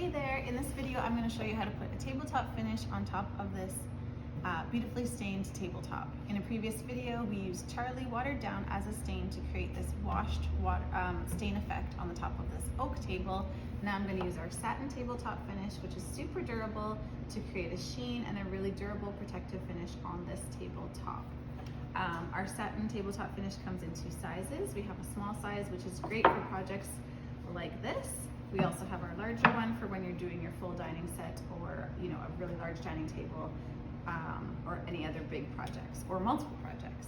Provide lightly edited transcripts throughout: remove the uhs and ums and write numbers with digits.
Hey there, in this video I'm going to show you how to put a tabletop finish on top of this beautifully stained tabletop. In a previous video we used Charlie watered down as a stain to create this washed stain effect on the top of this oak table. Now I'm going to use our satin tabletop finish, which is super durable, to create a sheen and a really durable protective finish on this tabletop. Our satin tabletop finish comes in two sizes. We have a small size, which is great for projects like this. We also have our larger one for when you're doing your full dining set, or a really large dining table, or any other big projects or multiple projects.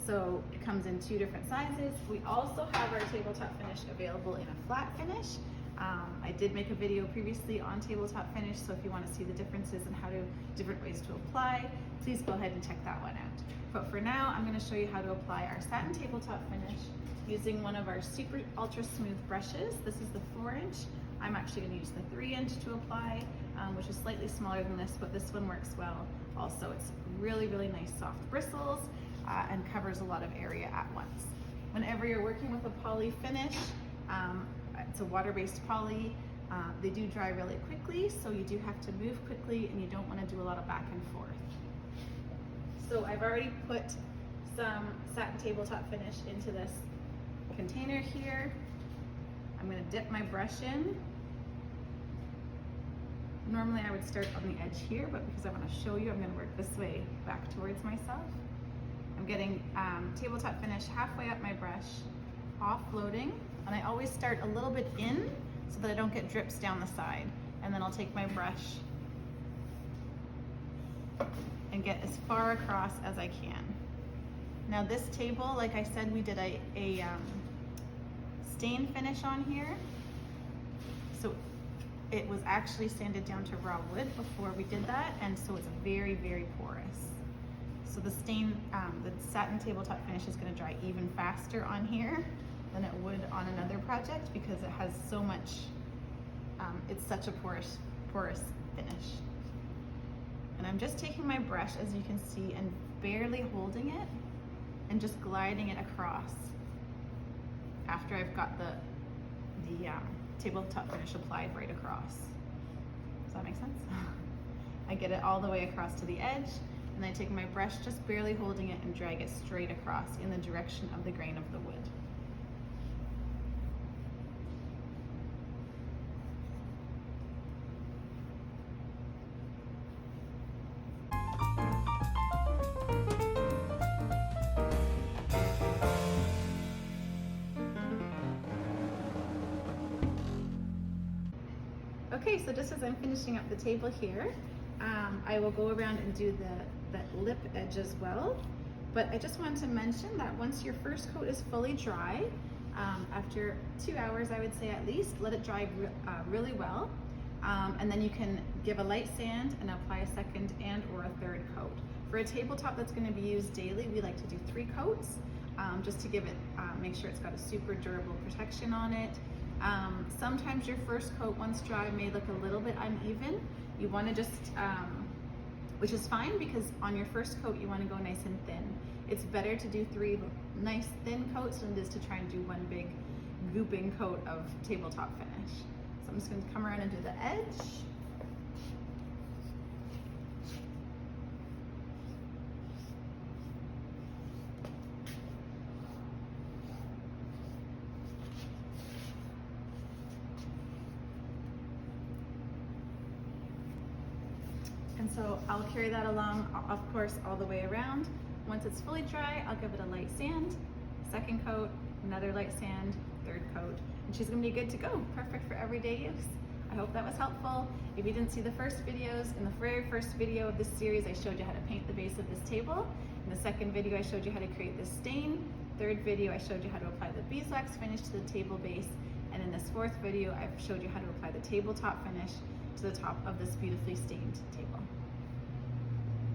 So it comes in two different sizes. We also have our tabletop finish available in a flat finish. I did make a video previously on tabletop finish, so if you want to see the differences and different ways to apply, please go ahead and check that one out. But for now, I'm going to show you how to apply our satin tabletop finish using one of our super ultra smooth brushes. This is the 4-inch. I'm actually going to use the 3-inch to apply, which is slightly smaller than this, but this one works well. Also, it's really, really nice soft bristles and covers a lot of area at once. Whenever you're working with a poly finish, it's a water-based poly, they do dry really quickly, so you do have to move quickly and you don't want to do a lot of back and forth. So I've already put some satin tabletop finish into this container here. I'm going to dip my brush in. Normally I would start on the edge here, but because I want to show you, I'm going to work this way back towards myself. I'm getting tabletop finish halfway up my brush, offloading, and I always start a little bit in so that I don't get drips down the side. And then I'll take my brush and get as far across as I can. Now this table, like I said, we did a stain finish on here. So it was actually sanded down to raw wood before we did that, and so it's very, very porous. So the stain, the satin tabletop finish is going to dry even faster on here than it would on another project because it has so much, it's such a porous finish. And I'm just taking my brush, as you can see, and barely holding it and just gliding it across after I've got the tabletop finish applied right across. Does that make sense? I get it all the way across to the edge, and then I take my brush, just barely holding it, and drag it straight across in the direction of the grain of the wood. Okay, so just as I'm finishing up the table here, I will go around and do that lip edge as well. But I just wanted to mention that once your first coat is fully dry, after 2 hours I would say at least, let it dry really well. And then you can give a light sand and apply a second and or a third coat. For a tabletop that's going to be used daily, we like to do 3 coats, just to give it, make sure it's got a super durable protection on it. Sometimes your first coat, once dry, may look a little bit uneven. You want to just, which is fine, because on your first coat you want to go nice and thin. It's better to do 3 nice thin coats than it is to try and do one big gooping coat of tabletop finish. So I'm just going to come around and do the edge. And so I'll carry that along, of course, all the way around. Once it's fully dry, I'll give it a light sand, second coat, another light sand, third coat, and she's gonna be good to go. Perfect for everyday use. I hope that was helpful. If you didn't see the first videos, in the very first video of this series, I showed you how to paint the base of this table. In the second video, I showed you how to create this stain. Third video, I showed you how to apply the beeswax finish to the table base. And in this fourth video, I've showed you how to apply the tabletop finish to the top of this beautifully stained table.